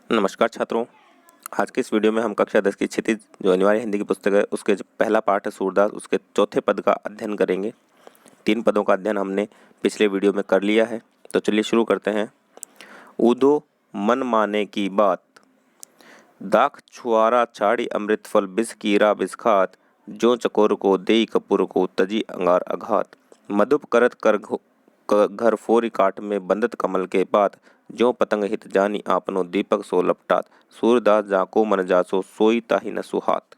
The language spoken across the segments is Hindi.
नमस्कार छात्रों। आज के इस वीडियो में हम कक्षा 10 की क्षितिज जो अनिवार्य हिंदी की पुस्तक है उसके जो पहला पाठ है सूरदास, उसके चौथे पद का अध्ययन करेंगे। 3 पदों का अध्ययन हमने पिछले वीडियो में कर लिया है, तो चलिए शुरू करते हैं। ऊधो मन माने की बात, दाख छुआरा छाड़ी अमृत फल बिस कीरा बिस्खात, जो चकोर को देई कपूर को तजी अंगार अघात, मधुप करत कर घर फोरी काट में बंदत कमल के पात, जो पतंग हित जानी आपनो दीपक सो लपटात, सूरदास जाको मन जासो सोई ताहि न सुहात।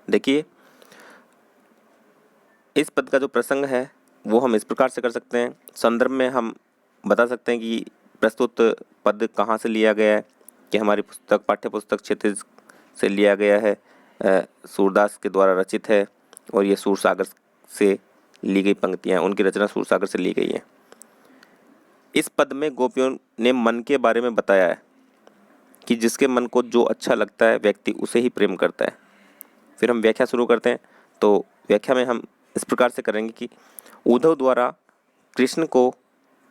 देखिए, इस पद का जो प्रसंग है वो हम इस प्रकार से कर सकते हैं। संदर्भ में हम बता सकते हैं कि प्रस्तुत पद कहाँ से लिया गया है, कि हमारी पुस्तक पाठ्य पुस्तक क्षितिज से लिया गया है, सूरदास के द्वारा रचित है और ये सूरसागर से ली गई पंक्तियाँ, उनकी रचना सूरसागर से ली गई है। इस पद में गोपियों ने मन के बारे में बताया है कि जिसके मन को जो अच्छा लगता है व्यक्ति उसे ही प्रेम करता है। फिर हम व्याख्या शुरू करते हैं। तो व्याख्या में हम इस प्रकार से करेंगे कि उद्धव द्वारा कृष्ण को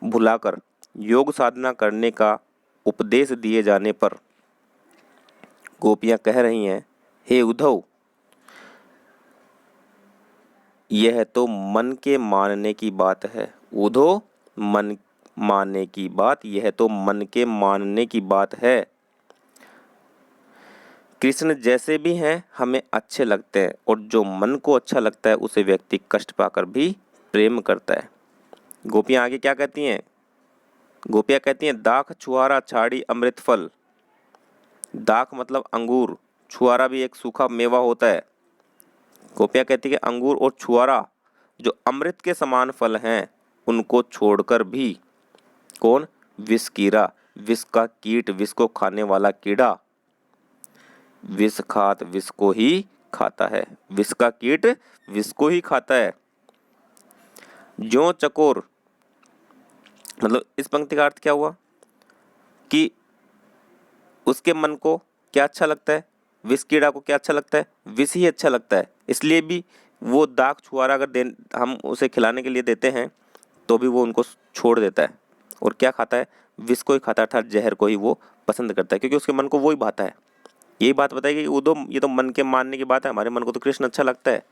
भुलाकर योग साधना करने का उपदेश दिए जाने पर गोपियाँ कह रही हैं, हे उद्धव, यह तो मन के मानने की बात है। उद्धव, मन मानने की बात, यह तो मन के मानने की बात है। कृष्ण जैसे भी हैं हमें अच्छे लगते हैं, और जो मन को अच्छा लगता है उसे व्यक्ति कष्ट पाकर भी प्रेम करता है। गोपियाँ आगे क्या कहती हैं? गोपियाँ कहती हैं, दाख छुआरा छाड़ी अमृत फल। दाख मतलब अंगूर, छुआरा भी एक सूखा मेवा होता है। गोपियाँ कहती हैं कि अंगूर और छुआरा जो अमृत के समान फल हैं उनको छोड़कर भी कौन? विष कीड़ा, विष का कीट, विष को खाने वाला कीड़ा, विष खात विष को ही खाता है। विष का कीट विष को ही खाता है। जो चकोर, मतलब इस पंक्ति का अर्थ क्या हुआ कि उसके मन को क्या अच्छा लगता है? विष कीड़ा को क्या अच्छा लगता है? विष ही अच्छा लगता है। इसलिए भी वो दाग छुआरा अगर हम उसे खिलाने के लिए देते हैं तो भी वो उनको छोड़ देता है और क्या खाता है? विष को ही खाता है, अर्थात जहर को ही वो पसंद करता है, क्योंकि उसके मन को वो ही भाता है। यही बात बताएगी कि ये तो मन के मानने की बात है। हमारे मन को तो कृष्ण अच्छा लगता है,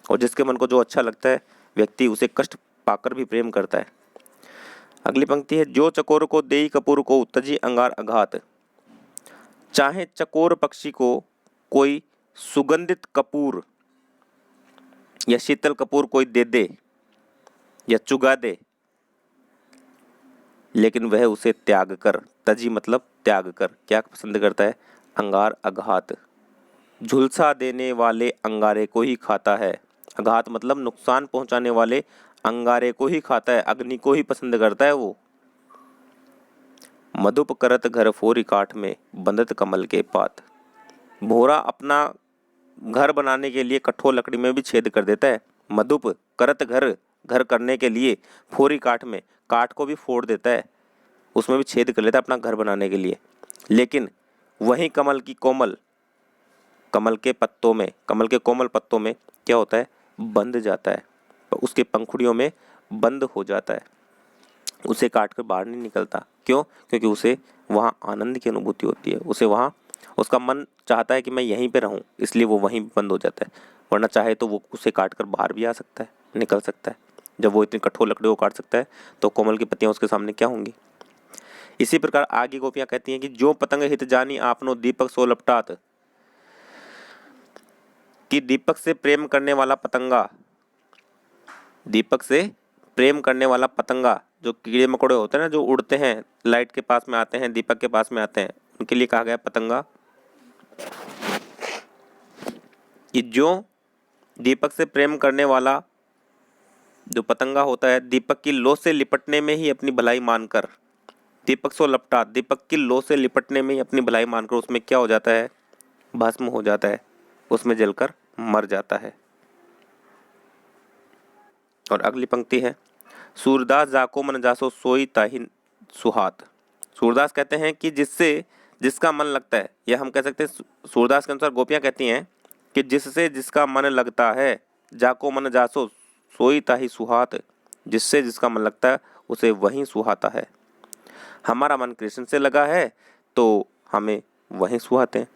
और जिसके मन को जो अच्छा लगता है व्यक्ति उसे कष्ट पाकर भी प्रेम करता है। अगली पंक्ति है, जो चकोर को देई कपूर को तजी अंगार अघात। चाहे चकोर पक्षी को कोई सुगंधित कपूर या शीतल कपूर कोई दे दे या चुगा दे, लेकिन वह उसे त्याग कर, तजी मतलब त्याग कर, क्या पसंद करता है? अंगार अघात, झुलसा देने वाले अंगारे को ही खाता है। अघात मतलब नुकसान पहुंचाने वाले अंगारे को ही खाता है, अग्नि को ही पसंद करता है वो। मधुप करत घर फोरी काठ में बंदत कमल के पात। भोरा अपना घर बनाने के लिए कठोर लकड़ी में भी छेद कर देता है। मधुप करत घर करने के लिए फोरी काठ में, काठ को भी फोड़ देता है, उसमें भी छेद कर लेता है अपना घर बनाने के लिए। लेकिन वहीं कमल के कोमल पत्तों में क्या होता है? बंध जाता है, उसके पंखुड़ियों में बंद हो जाता है, उसे काट कर बाहर नहीं निकलता। क्यों? क्योंकि उसे वहाँ आनंद की अनुभूति होती है, उसे वहाँ उसका मन चाहता है कि मैं यहीं पे रहूं, इसलिए वो वहीं बंद हो जाता है। वरना चाहे तो वो उसे काट कर बाहर भी आ सकता है, निकल सकता है। जब वो इतनी कठोर लकड़ी को काट सकता है तो कोमल की पत्तियां उसके सामने क्या होंगी? इसी प्रकार आगे गोपियां कहती हैं कि जो पतंग हित जानी आपनो दीपक सो लपटात, कि दीपक से प्रेम करने वाला पतंगा, दीपक से प्रेम करने वाला पतंगा, जो कीड़े मकोड़े होते हैं ना, जो उड़ते हैं, लाइट के पास में आते हैं, दीपक के पास में आते हैं, उनके लिए कहा गया पतंगा। कि जो दीपक से प्रेम करने वाला जो पतंगा होता है, दीपक की लो से लिपटने में ही अपनी भलाई मानकर, दीपक सो लपटा, दीपक की लो से लिपटने में ही अपनी भलाई मानकर उसमें क्या हो जाता है? भस्म हो जाता है, उसमें जलकर मर जाता है। और अगली पंक्ति है, सूरदास जाको मन जासो सोई ताहि सुहात। सूरदास कहते हैं कि जिसका मन लगता है, या हम कह सकते हैं सूरदास के अनुसार गोपियां कहती हैं कि जिससे जिसका मन लगता है, जाको मन जासो सोई ताहि सुहात, जिससे जिसका मन लगता है उसे वहीं सुहाता है। हमारा मन कृष्ण से लगा है तो हमें वहीं सुहाते हैं।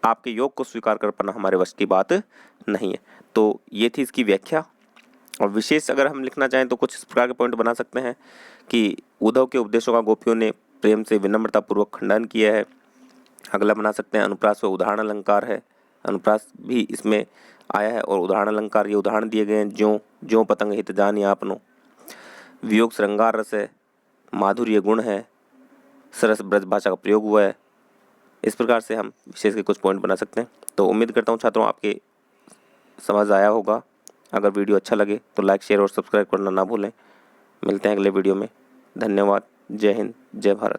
आपके योग को स्वीकार कर पाना हमारे वश की बात नहीं है। तो ये थी इसकी व्याख्या। और विशेष अगर हम लिखना चाहें तो कुछ इस प्रकार के पॉइंट बना सकते हैं कि उद्धव के उपदेशों का गोपियों ने प्रेम से विनम्रतापूर्वक खंडन किया है। अगला बना सकते हैं अनुप्रास व उदाहरण अलंकार है, अनुप्रास भी इसमें आया है और उदाहरण अलंकार ये उदाहरण दिए गए हैं, ज्यों ज्यों पतंग हित जानी आपनो। वियोग श्रृंगार रस है, माधुर्य गुण है, सरस ब्रज भाषा का प्रयोग हुआ है। इस प्रकार से हम विशेष के कुछ पॉइंट बना सकते हैं। तो उम्मीद करता हूँ छात्रों आपके समझ आया होगा। अगर वीडियो अच्छा लगे तो लाइक शेयर और सब्सक्राइब करना ना भूलें। मिलते हैं अगले वीडियो में। धन्यवाद। जय हिंद, जय भारत।